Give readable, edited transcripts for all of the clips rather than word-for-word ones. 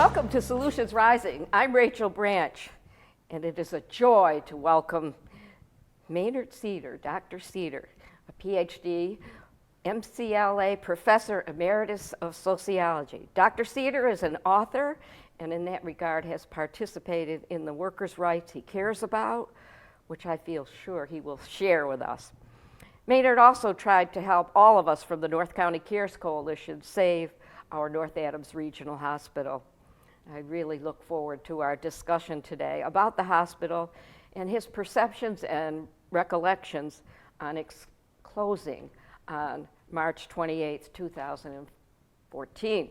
Welcome to Solutions Rising. I'm Rachel Branch, and it is a joy to welcome Maynard Seider, Dr. Seider, a PhD, MCLA Professor Emeritus of Sociology. Dr. Seider is an author, and in that regard has participated in the workers' rights he cares about, which I feel sure he will share with us. Maynard also tried to help all of us from the North County Cares Coalition save our North Adams Regional Hospital. I really look forward to our discussion today about the hospital and his perceptions and recollections on its closing on March 28, 2014.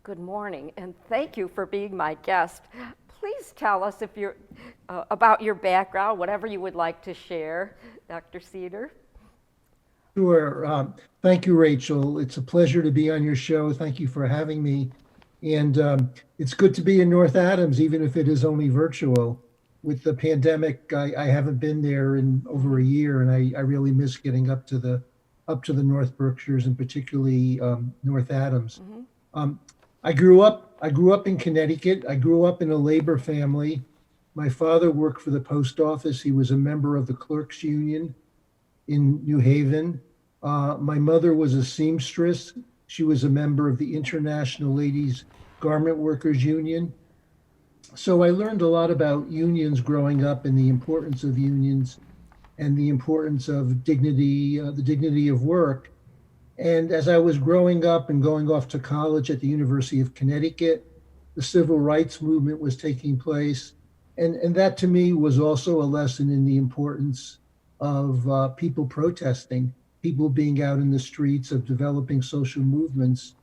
Good morning, and thank you for being my guest. Please tell us if you're, about your background, whatever you would like to share, Dr. Seider. Sure. Thank you, Rachel. It's a pleasure to be on your show. Thank you for having me. And it's good to be in North Adams, even if it is only virtual. With the pandemic, I haven't been there in over a year, and I really miss getting up to the North Berkshires, and particularly North Adams. Mm-hmm. I grew up in Connecticut. I grew up in a labor family. My father worked for the post office. He was a member of the clerks union in New Haven. My mother was a seamstress. She was a member of the International Ladies Garment Workers Union. So I learned a lot about unions growing up, and the importance of unions and the importance of dignity, the dignity of work. And as I was growing up and going off to college at the University of Connecticut, the civil rights movement was taking place. And that to me was also a lesson in the importance of people protesting, people being out in the streets, of developing social movements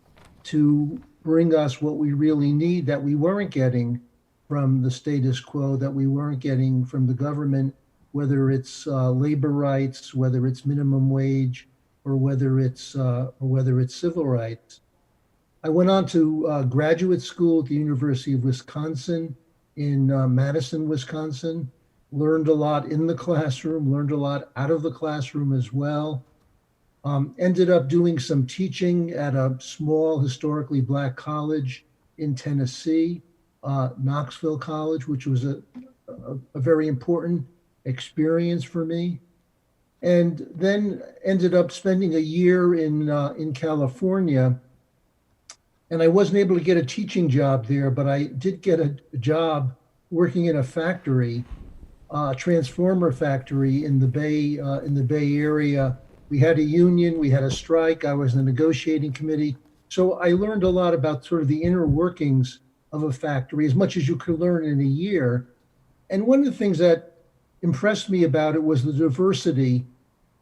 to bring us what we really need that we weren't getting from the status quo, that we weren't getting from the government, whether it's labor rights, whether it's minimum wage, or whether it's civil rights. I went on to graduate school at the University of Wisconsin in Madison, Wisconsin. Learned a lot in the classroom, learned a lot out of the classroom as well. Ended up doing some teaching at a small historically Black college in Tennessee, Knoxville College, which was a very important experience for me. And then ended up spending a year in California. And I wasn't able to get a teaching job there, but I did get a job working in a factory, transformer factory in the Bay Area. We had a union, we had a strike, I was in the negotiating committee. So I learned a lot about sort of the inner workings of a factory, as much as you could learn in a year. And one of the things that impressed me about it was the diversity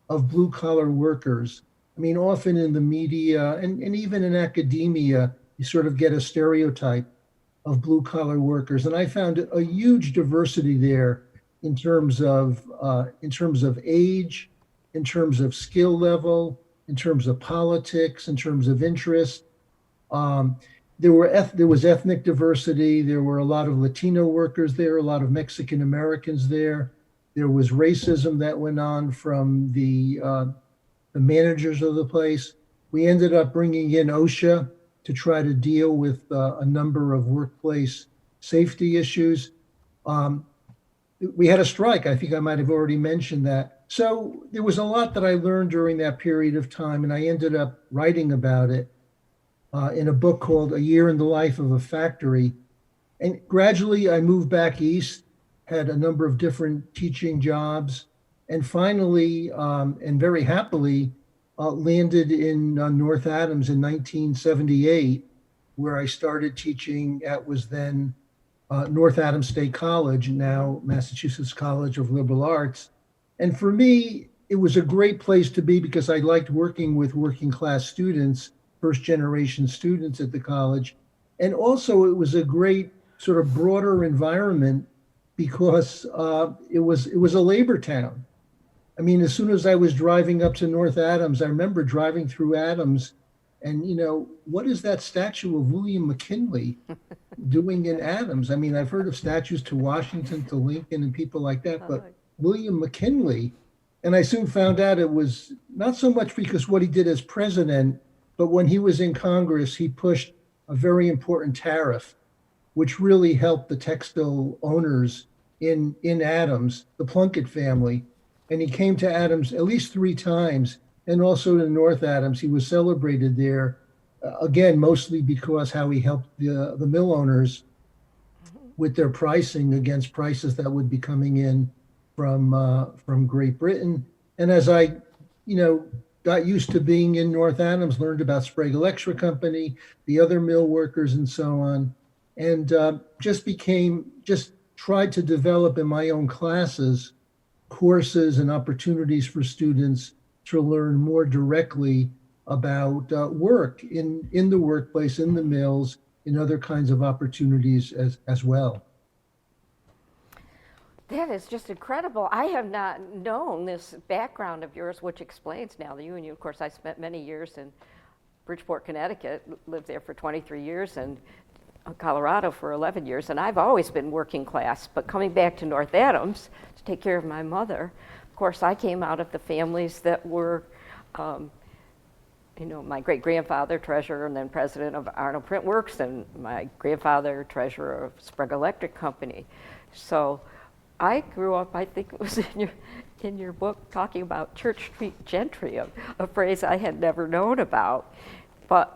of blue collar workers. I mean, often in the media and even in academia, you sort of get a stereotype of blue collar workers. And I found a huge diversity there in terms of age, in terms of skill level, in terms of politics, in terms of interest. There was ethnic diversity. There were a lot of Latino workers there, a lot of Mexican Americans there. There was racism that went on from the managers of the place. We ended up bringing in OSHA to try to deal with a number of workplace safety issues. We had a strike. I think I might have already mentioned that. So there was a lot that I learned during that period of time, and I ended up writing about it in a book called A Year in the Life of a Factory. And gradually I moved back east, had a number of different teaching jobs, and finally, and very happily, landed in North Adams in 1978, where I started teaching at was then North Adams State College, now Massachusetts College of Liberal Arts. And for me, it was a great place to be because I liked working with working class students, first generation students at the college. And also it was a great sort of broader environment because it was a labor town. I mean, as soon as I was driving up to North Adams, I remember driving through Adams and, what is that statue of William McKinley doing in Adams? I mean, I've heard of statues to Washington, to Lincoln and people like that, but William McKinley. And I soon found out it was not so much because what he did as president, but when he was in Congress, he pushed a very important tariff, which really helped the textile owners in Adams, the Plunkett family. And he came to Adams at least 3 times, and also to North Adams. He was celebrated there, again, mostly because how he helped the mill owners with their pricing against prices that would be coming in from Great Britain. And as I, got used to being in North Adams, learned about Sprague Electric Company, the other mill workers, and so on, and just tried to develop in my own classes courses and opportunities for students to learn more directly about work in the workplace, in the mills, in other kinds of opportunities as well. That is just incredible. I have not known this background of yours, which explains now the union. Of course, I spent many years in Bridgeport, Connecticut, lived there for 23 years, and Colorado for 11 years, and I've always been working class. But coming back to North Adams to take care of my mother, of course, I came out of the families that were, my great-grandfather, treasurer and then president of Arnold Print Works, and my grandfather, treasurer of Sprague Electric Company. So I grew up, I think it was in your book, talking about Church Street gentry, a phrase I had never known about. But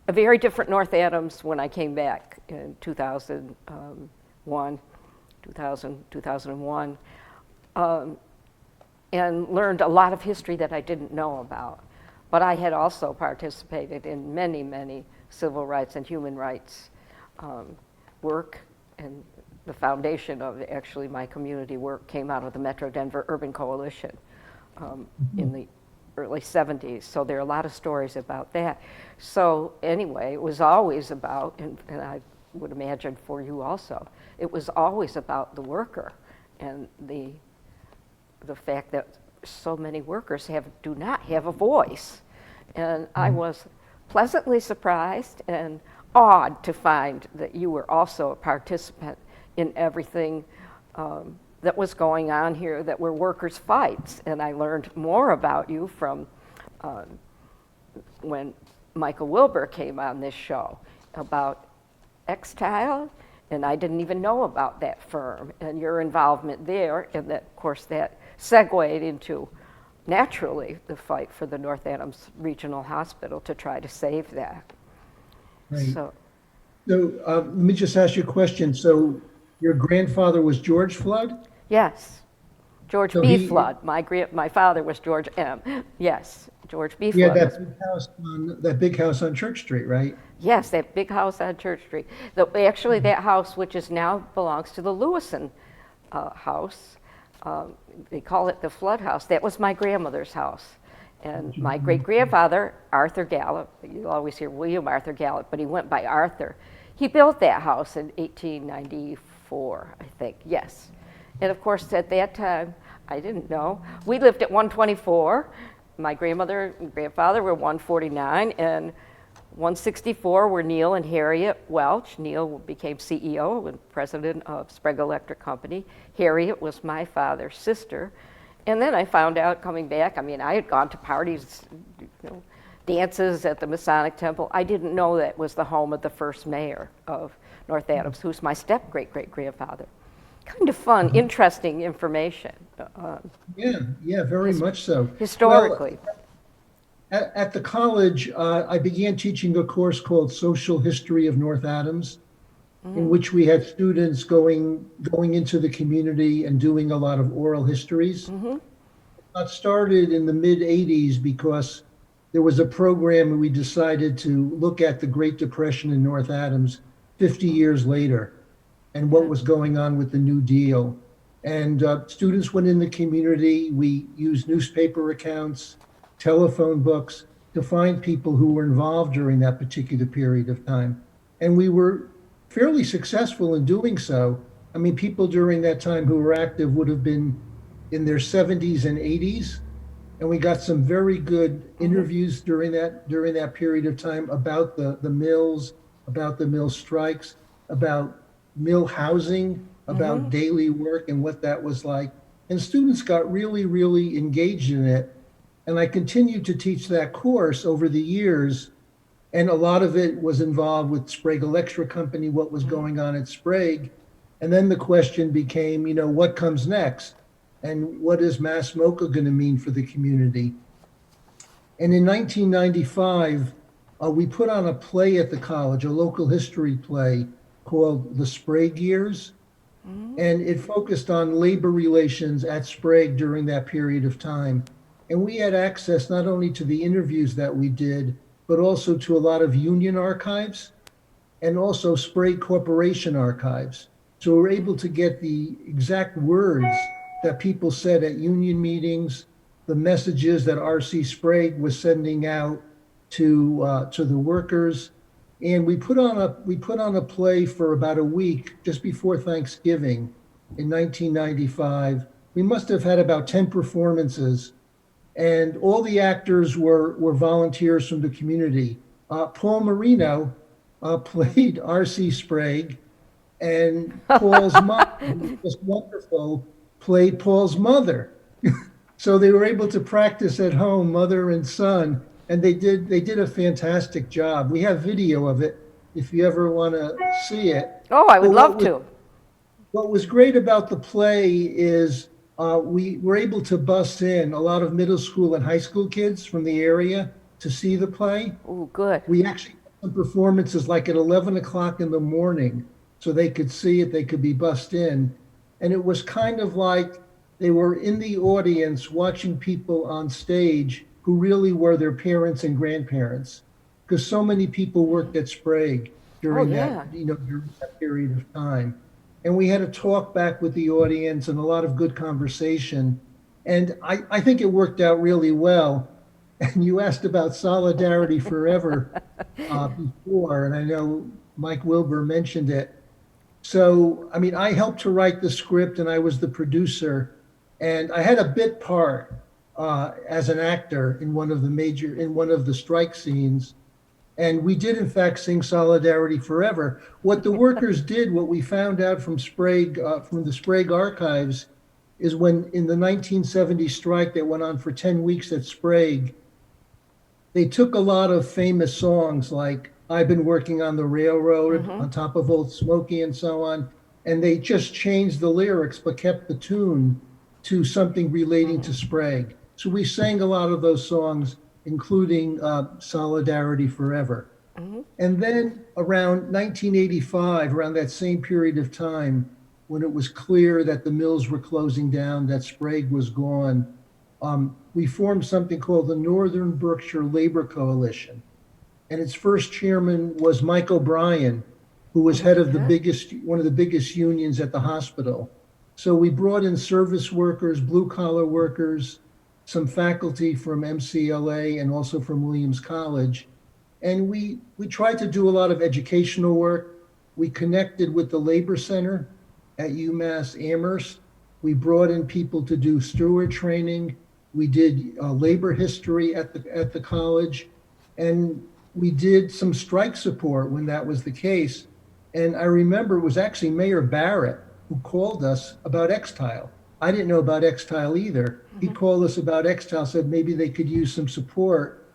a very different North Adams when I came back in 2001, and learned a lot of history that I didn't know about. But I had also participated in many, many civil rights and human rights work, and the foundation of actually my community work came out of the Metro Denver Urban Coalition in the early 70s. So there are a lot of stories about that. So anyway, it was always about, and I would imagine for you also, it was always about the worker and the fact that so many workers do not have a voice. And I was pleasantly surprised and awed to find that you were also a participant in everything that was going on here that were workers' fights. And I learned more about you from when Michael Wilbur came on this show about Extile, and I didn't even know about that firm and your involvement there, and that, of course, that segued into, naturally, the fight for the North Adams Regional Hospital to try to save that. Right. So let me just ask you a question. So your grandfather was George Flood? yes, George So B. he- Flood. My father was George M. Yes, George B. Yeah, Flood. that big house on Church Street, right? Yes, that big house on Church Street. Actually, that house, which is now belongs to the Lewison house, they call it the Flood House. That was my grandmother's house. And my great-grandfather, Arthur Gallup, you'll always hear William Arthur Gallup, but he went by Arthur. He built that house in 1894, I think, yes. And of course, at that time, I didn't know. We lived at 124. My grandmother and grandfather were 149, and 164 were Neil and Harriet Welch. Neil became CEO and president of Sprague Electric Company. Harriet was my father's sister. And then I found out coming back, I had gone to parties, dances at the Masonic Temple. I didn't know that was the home of the first mayor of North Adams, who's my step-great-great-grandfather. Kind of fun, interesting information. Yeah, very much so. Historically. Well, at the college, I began teaching a course called Social History of North Adams, in which we had students going into the community and doing a lot of oral histories. That started in the mid-'80s because there was a program and we decided to look at the Great Depression in North Adams 50 years later and what was going on with the New Deal. And students went in the community. We used newspaper accounts, telephone books to find people who were involved during that particular period of time. And we were fairly successful in doing so. People during that time who were active would have been in their 70s and 80s. And we got some very good interviews during that period of time about the mills, about the mill strikes, about mill housing, about daily work and what that was like. And students got really, really engaged in it. And I continued to teach that course over the years. And a lot of it was involved with Sprague Electric Company, what was going on at Sprague. And then the question became, what comes next? And what is Mass MoCA going to mean for the community? And in 1995, we put on a play at the college, a local history play called The Sprague Years. And it focused on labor relations at Sprague during that period of time. And we had access not only to the interviews that we did, but also to a lot of union archives and also Sprague Corporation archives. So we're able to get the exact words that people said at union meetings, the messages that R.C. Sprague was sending out to the workers. And we put on a play for about a week just before Thanksgiving in 1995. We must have had about 10 performances, and all the actors were volunteers from the community. Paul Marino played R.C. Sprague, and Paul's mom, who was wonderful, played Paul's mother. So they were able to practice at home, mother and son, and they did a fantastic job. We have video of it if you ever want to see it. Oh, I would love to. What was great about the play is we were able to bus in a lot of middle school and high school kids from the area to see the play. Oh, good. We actually had some performances like at 11 o'clock in the morning so they could see it, they could be bussed in. And it was kind of like they were in the audience watching people on stage who really were their parents and grandparents, because so many people worked at Sprague during during that period of time. And we had a talk back with the audience and a lot of good conversation. And I think it worked out really well. And you asked about Solidarity Forever before, and I know Mike Wilbur mentioned it. So, I mean, I helped to write the script and I was the producer, and I had a bit part as an actor in one of the strike scenes. And we did in fact sing Solidarity Forever. What the workers did, what we found out from Sprague, from the Sprague archives, is when in the 1970 strike that went on for 10 weeks at Sprague, they took a lot of famous songs like I've Been Working on the Railroad, On Top of Old Smoky, and so on, and they just changed the lyrics but kept the tune to something relating to Sprague. So we sang a lot of those songs, including Solidarity Forever. And then around 1985, around that same period of time, when it was clear that the mills were closing down, that Sprague was gone, we formed something called the Northern Berkshire Labor Coalition. And its first chairman was Mike O'Brien, who was head of one of the biggest unions at the hospital. So we brought in service workers, blue collar workers, some faculty from MCLA and also from Williams College. And we tried to do a lot of educational work. We connected with the Labor Center at UMass Amherst. We brought in people to do steward training. We did labor history at the college. And we did some strike support when that was the case. And I remember it was actually Mayor Barrett who called us about Extile. I didn't know about Extile either. He called us about Extile, said maybe they could use some support,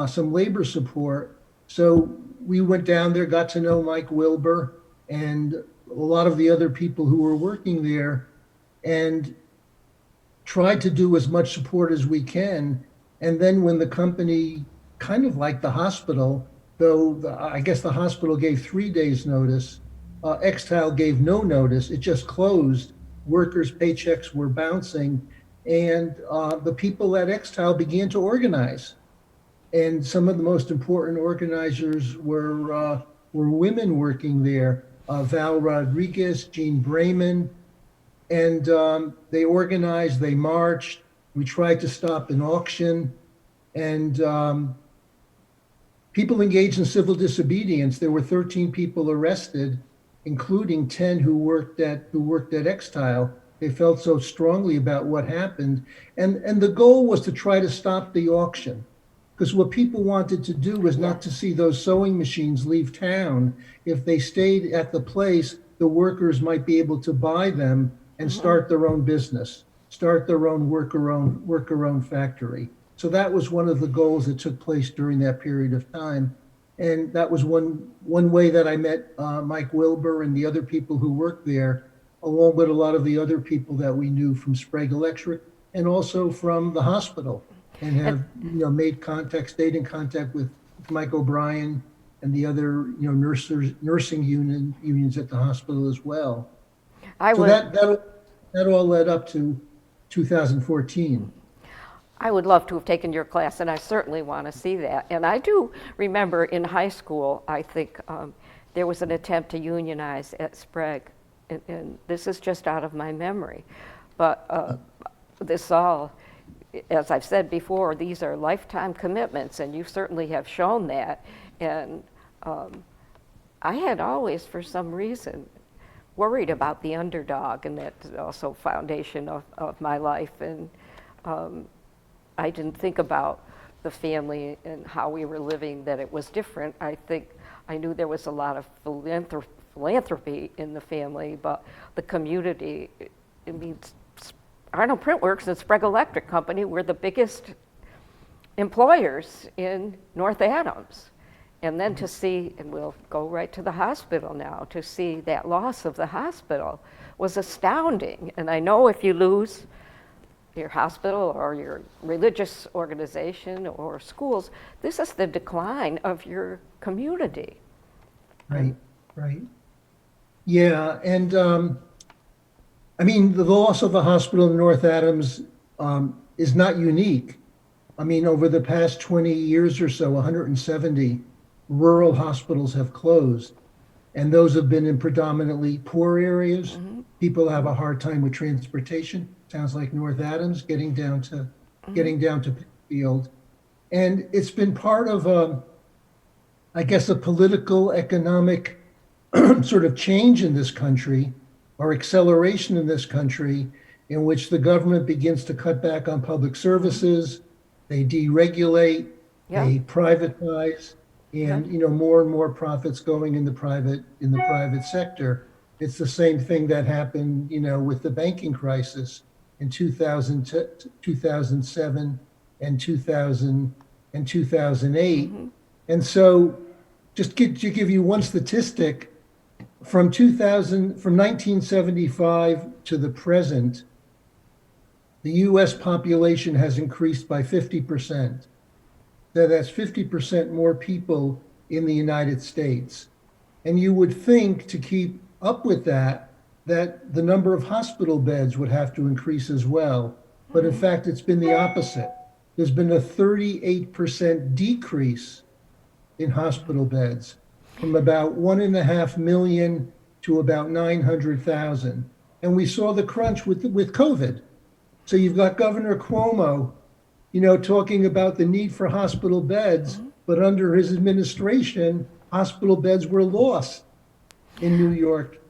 some labor support. So we went down there, got to know Mike Wilbur and a lot of the other people who were working there, and tried to do as much support as we can. And then when the company, kind of like the hospital, though I guess the hospital gave 3 days notice, Extile gave no notice, it just closed. Workers' paychecks were bouncing, and the people at Extile began to organize. And some of the most important organizers were women working there, Val Rodriguez, Jean Brayman, and they organized, they marched. We tried to stop an auction, and people engaged in civil disobedience. There were 13 people arrested, including 10 who worked at Extile. They felt so strongly about what happened. And the goal was to try to stop the auction, because what people wanted to do was not to see those sewing machines leave town. If they stayed at the place, the workers might be able to buy them and start their own business, start their own worker-owned factory. So that was one of the goals that took place during that period of time. And that was one way that I met Mike Wilbur and the other people who worked there, along with a lot of the other people that we knew from Sprague Electric and also from the hospital, and And have made contact, stayed in contact with Mike O'Brien and the other nursing unions at the hospital as well. I So would, that all led up to 2014. I would love to have taken your class, and I certainly want to see that. And I do remember in high school, I think there was an attempt to unionize at Sprague, and this is just out of my memory. But this all, as I've said before, these are lifetime commitments, and you certainly have shown that. And I had always, for some reason, worried about the underdog, and that's also foundation of my life. And I didn't think about the family and how we were living, that it was different. I think I knew there was a lot of philanthropy in the family, but the community, I mean, Arnold Printworks and Sprague Electric Company were the biggest employers in North Adams. And then to see, and we'll go right to the hospital now, to see that loss of the hospital was astounding. And I know if you lose your hospital or your religious organization or schools, this is the decline of your community. Right, right. Yeah, and I mean, the loss of the hospital in North Adams is not unique. I mean, over the past 20 years or so, 170 rural hospitals have closed, and those have been in predominantly poor areas. Mm-hmm. People have a hard time with transportation. Sounds like North Adams, getting down to Pittsfield, and it's been part of I guess a political economic sort of change in this country, or acceleration in this country, in which the government begins to cut back on public services, they deregulate, they privatize, and more and more profits going in the private sector. It's the same thing that happened, with the banking crisis in 2007 and 2008. Mm-hmm. And so, just to give you one statistic, from 1975 to the present, the U.S. population has increased by 50%. That's 50% more people in the United States. And you would think, to keep up with that the number of hospital beds would have to increase as well. But in fact, it's been the opposite. There's been a 38% decrease in hospital beds, from about 1.5 million to about 900,000. And we saw the crunch with COVID. So you've got Governor Cuomo, talking about the need for hospital beds, but under his administration, hospital beds were lost in New York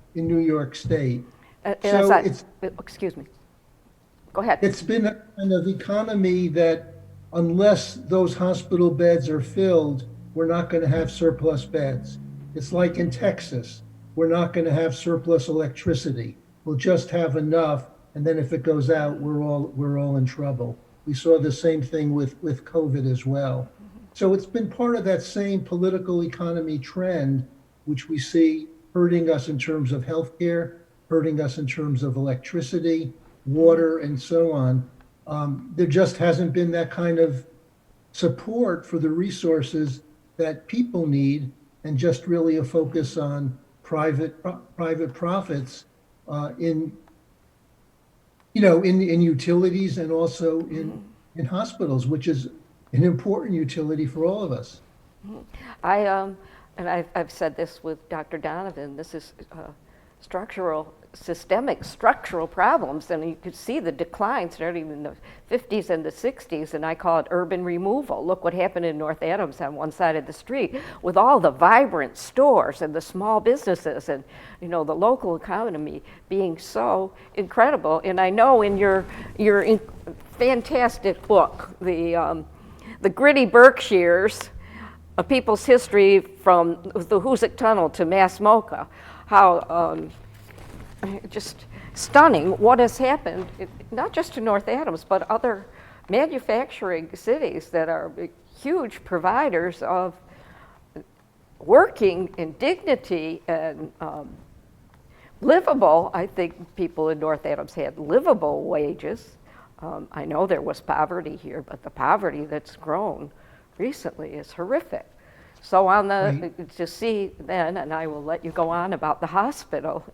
State. Excuse me. Go ahead. It's been a kind of economy that, unless those hospital beds are filled, we're not going to have surplus beds. It's like in Texas, we're not going to have surplus electricity. We'll just have enough, and then if it goes out, we're all in trouble. We saw the same thing with COVID as well. So it's been part of that same political economy trend, which we see hurting us in terms of healthcare, hurting us in terms of electricity, water, and so on. There just hasn't been that kind of support for the resources that people need, and just really a focus on private profits in utilities and also in hospitals, which is an important utility for all of us. I've said this with Dr. Donovan, this is systemic structural problems, and you could see the decline starting in the 50s and the 60s, and I call it urban removal. Look what happened in North Adams on one side of the street with all the vibrant stores and the small businesses and the local economy being so incredible. And I know in your fantastic book, the Gritty Berkshires, A People's History from the Hoosick Tunnel to Mass Mocha, how just stunning what has happened, not just to North Adams, but other manufacturing cities that are huge providers of working in dignity and livable. I think people in North Adams had livable wages. I know there was poverty here, but the poverty that's grown recently is horrific. So on the, to see then, and I will let you go on about the hospital,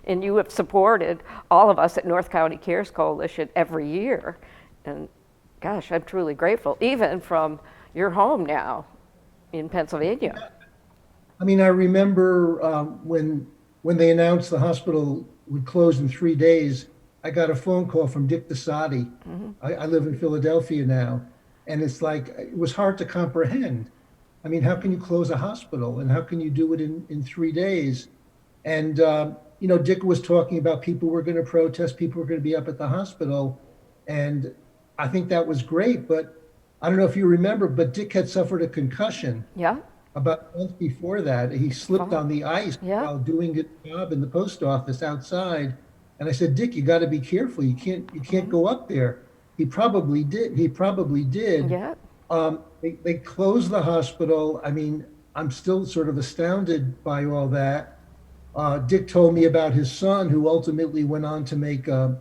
and you have supported all of us at North County Cares Coalition every year. And gosh, I'm truly grateful, even from your home now in Pennsylvania. I mean, I remember when they announced the hospital would close in 3 days, I got a phone call from Dick DeSati. I live in Philadelphia now, and it's like, it was hard to comprehend. I mean, how can you close a hospital, and how can you do it in 3 days? And, you know, Dick was talking about people were going to protest, people were going to be up at the hospital. And I think that was great, but I don't know if you remember, but Dick had suffered a concussion. Yeah. About a month before that. He slipped on the ice while doing a job in the post office outside. And I said, Dick, you got to be careful. You can't go up there. He probably did. Yeah. They closed the hospital. I mean, I'm still sort of astounded by all that. Dick told me about his son, who ultimately went on to make a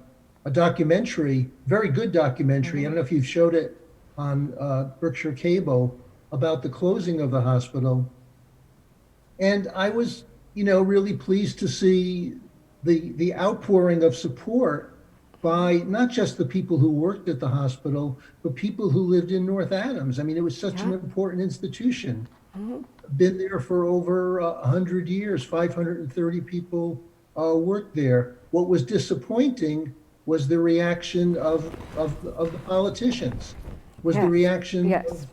documentary, very good documentary. I don't know if you've showed it on Berkshire Cable, about the closing of the hospital. And I was, you know, really pleased to see the outpouring of support by not just the people who worked at the hospital, but people who lived in North Adams. I mean, it was such an important institution. Been there for over 100 years, 530 people worked there. What was disappointing was the reaction of the politicians, was the reaction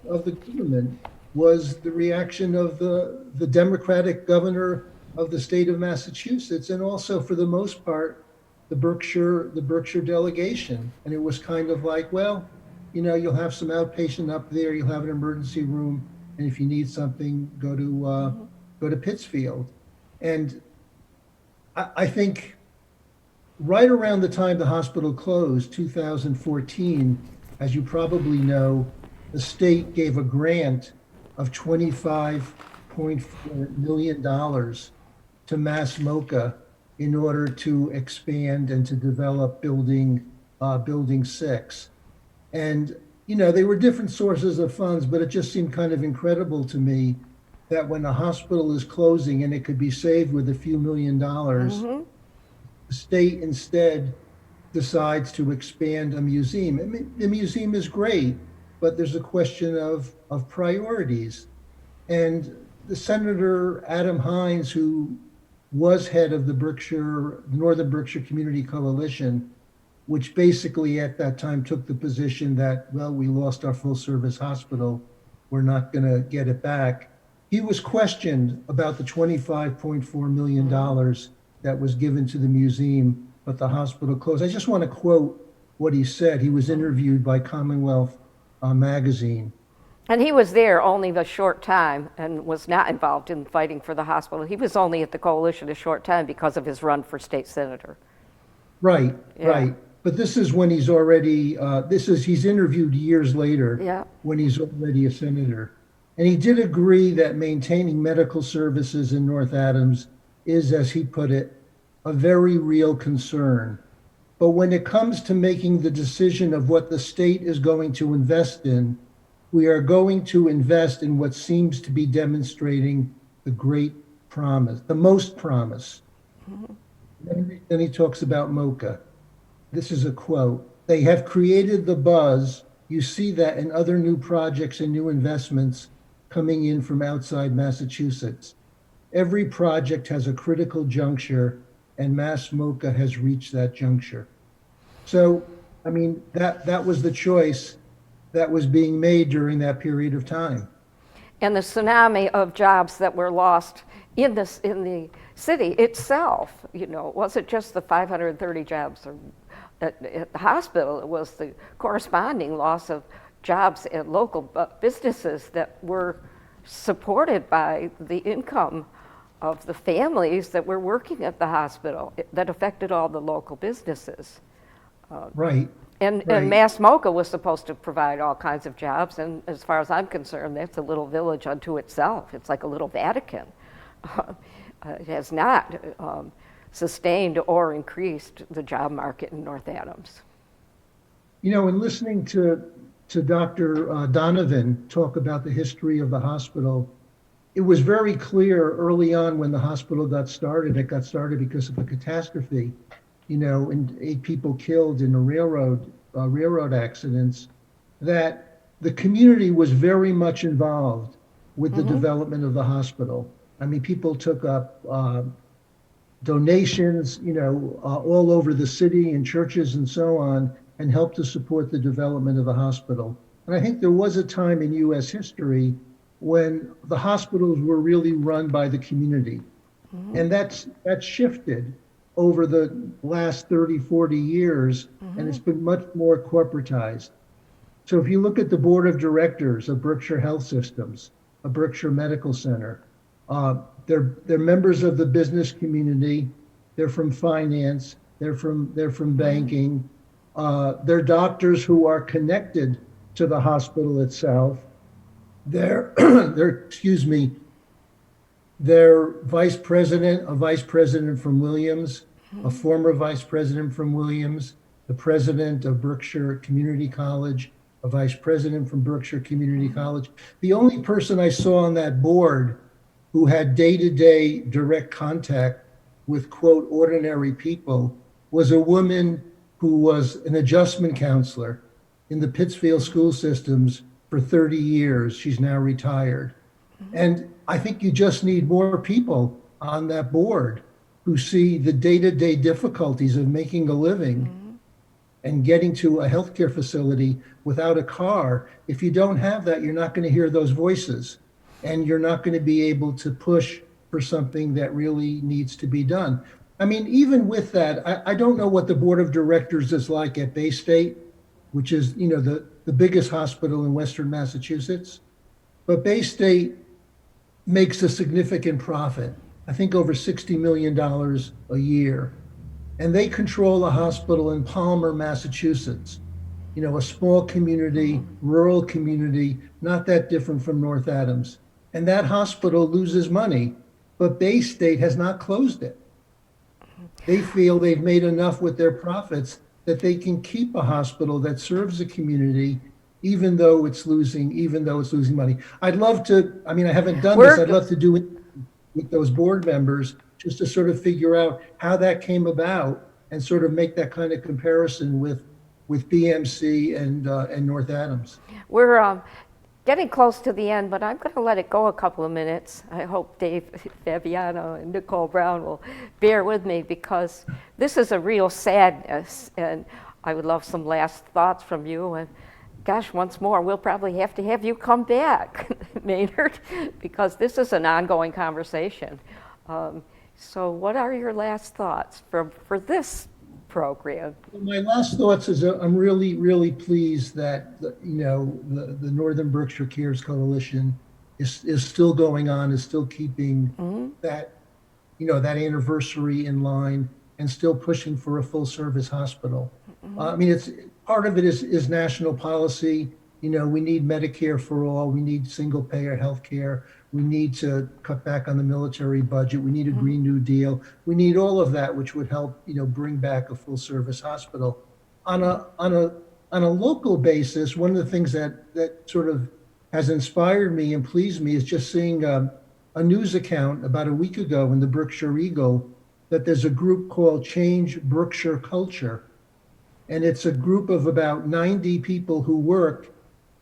of the government, was the reaction of the Democratic governor of the state of Massachusetts, and also, for the most part, the Berkshire delegation. And it was kind of like, well, you know, you'll have some outpatient up there, you'll have an emergency room, and if you need something, go to Pittsfield. And I think right around the time the hospital closed, 2014, as you probably know, the state gave a grant of $25.4 million to Mass MoCA in order to expand and to develop building 6. And, you know, they were different sources of funds, but it just seemed kind of incredible to me that when a hospital is closing and it could be saved with a few $1 million, the state instead decides to expand a museum. I mean, the museum is great, but there's a question of priorities. And the Senator Adam Hines, who was head of the Northern Berkshire Community Coalition, which basically at that time took the position that, well, we lost our full service hospital, we're not going to get it back. He was questioned about the $25.4 million that was given to the museum, but the hospital closed. I just want to quote what he said. He was interviewed by Commonwealth magazine. And he was there only a short time and was not involved in fighting for the hospital. He was only at the coalition a short time because of his run for state senator. Right, right. But this is when he's already, he's interviewed years later when he's already a senator. And he did agree that maintaining medical services in North Adams is, as he put it, a very real concern. But when it comes to making the decision of what the state is going to invest in, we are going to invest in what seems to be demonstrating the great promise, the most promise. Then he talks about MoCA. This is a quote. They have created the buzz. You see that in other new projects and new investments coming in from outside Massachusetts. Every project has a critical juncture, and Mass MoCA has reached that juncture. So, I mean, that was the choice that was being made during that period of time. And the tsunami of jobs that were lost in the city itself, you know, it wasn't just the 530 jobs at the hospital, it was the corresponding loss of jobs at local businesses that were supported by the income of the families that were working at the hospital that affected all the local businesses. Right. And Right. Mass MoCA was supposed to provide all kinds of jobs, and as far as I'm concerned, that's a little village unto itself. It's like a little Vatican. It has not sustained or increased the job market in North Adams. You know, in listening to Dr. Donovan talk about the history of the hospital, it was very clear early on when the hospital got started. It got started because of a catastrophe, you know, and 8 people killed in a railroad accidents. That the community was very much involved with the development of the hospital. I mean, people took up donations, you know, all over the city and churches and so on, and helped to support the development of the hospital. And I think there was a time in U.S. history when the hospitals were really run by the community. And that's shifted over the last 30, 40 years, and it's been much more corporatized. So if you look at the board of directors of Berkshire Health Systems, of Berkshire Medical Center, they're members of the business community. They're from finance. They're from banking. They're doctors who are connected to the hospital itself. Excuse me, their vice president, a vice president from Williams, a former vice president from Williams, the president of Berkshire Community College, a vice president from Berkshire Community College. The only person I saw on that board who had day-to-day direct contact with, quote, ordinary people was a woman who was an adjustment counselor in the Pittsfield school systems for 30 years. She's now retired. And I think you just need more people on that board who see the day-to-day difficulties of making a living and getting to a healthcare facility without a car. If you don't have that, you're not going to hear those voices, and you're not going to be able to push for something that really needs to be done. I mean, even with that, I don't know what the board of directors is like at Bay State, which is, you know, the biggest hospital in Western Massachusetts. But Bay State makes a significant profit, I think over $60 million a year. And they control a hospital in Palmer, Massachusetts, you know, a small community, rural community, not that different from North Adams. And that hospital loses money, but Bay State has not closed it. They feel they've made enough with their profits that they can keep a hospital that serves the community, even though it's losing money. I'd love to, I mean, I haven't done this. I'd love to do it with those board members just to sort of figure out how that came about and sort of make that kind of comparison with BMC and North Adams. We're getting close to the end, but I'm going to let it go a couple of minutes. I hope Dave Fabiano and Nicole Brown will bear with me, because this is a real sadness, and I would love some last thoughts from you. And gosh, once more, we'll probably have to have you come back, Maynard, because this is an ongoing conversation. So what are your last thoughts for this program? My last thoughts is I'm really, really pleased that, you know, the Northern Berkshire Cares Coalition is still going on, is still keeping that, you know, that anniversary in line and still pushing for a full service hospital. I mean, it's part of it is national policy. You know, we need Medicare for all. We need single payer health care. We need to cut back on the military budget. We need a Green New Deal. We need all of that, which would help, you know, bring back a full service hospital. On a local basis, one of the things that sort of has inspired me and pleased me is just seeing a news account about a week ago in the Berkshire Eagle that there's a group called Change Berkshire Culture. And it's a group of about 90 people who work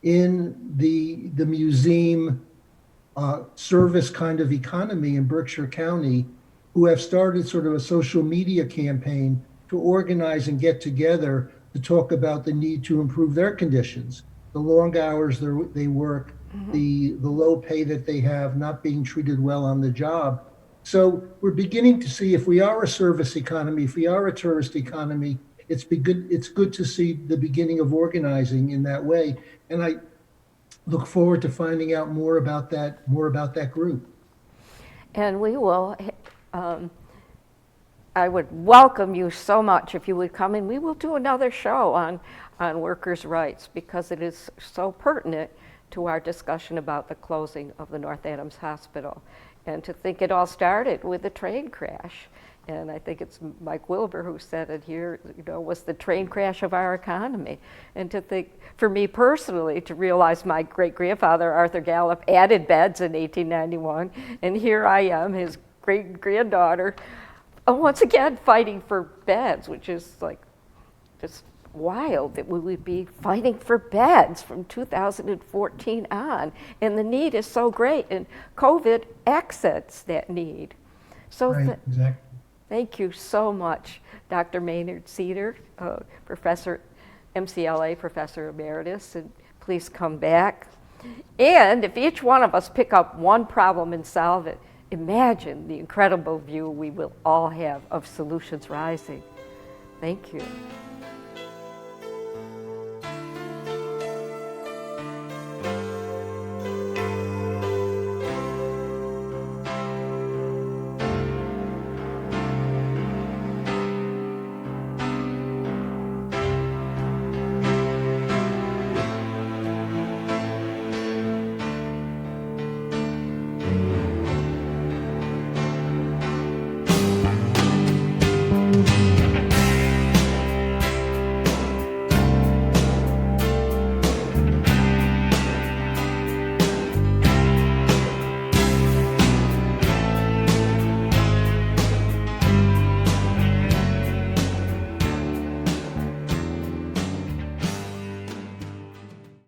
in the museum service kind of economy in Berkshire County, who have started sort of a social media campaign to organize and get together to talk about the need to improve their conditions, the long hours they work, the low pay that they have, not being treated well on the job. So we're beginning to see, if we are a service economy, if we are a tourist economy, it's good to see the beginning of organizing in that way. And I look forward to finding out more about that group. And we will I would welcome you so much if you would come, and we will do another show on workers' rights, because it is so pertinent to our discussion about the closing of the North Adams Hospital. And to think it all started with a train crash. And I think it's Mike Wilbur who said it here, was the train crash of our economy. And to think, for me personally, to realize my great-grandfather, Arthur Gallup, added beds in 1891, and here I am, his great-granddaughter, once again fighting for beds, which is like just wild that we would be fighting for beds from 2014 on. And the need is so great, and COVID accents that need. So Right, exactly. thank you so much, Dr. Maynard Seider, Professor, MCLA Professor Emeritus, and please come back. And if each one of us pick up one problem and solve it, imagine the incredible view we will all have of solutions rising. Thank you.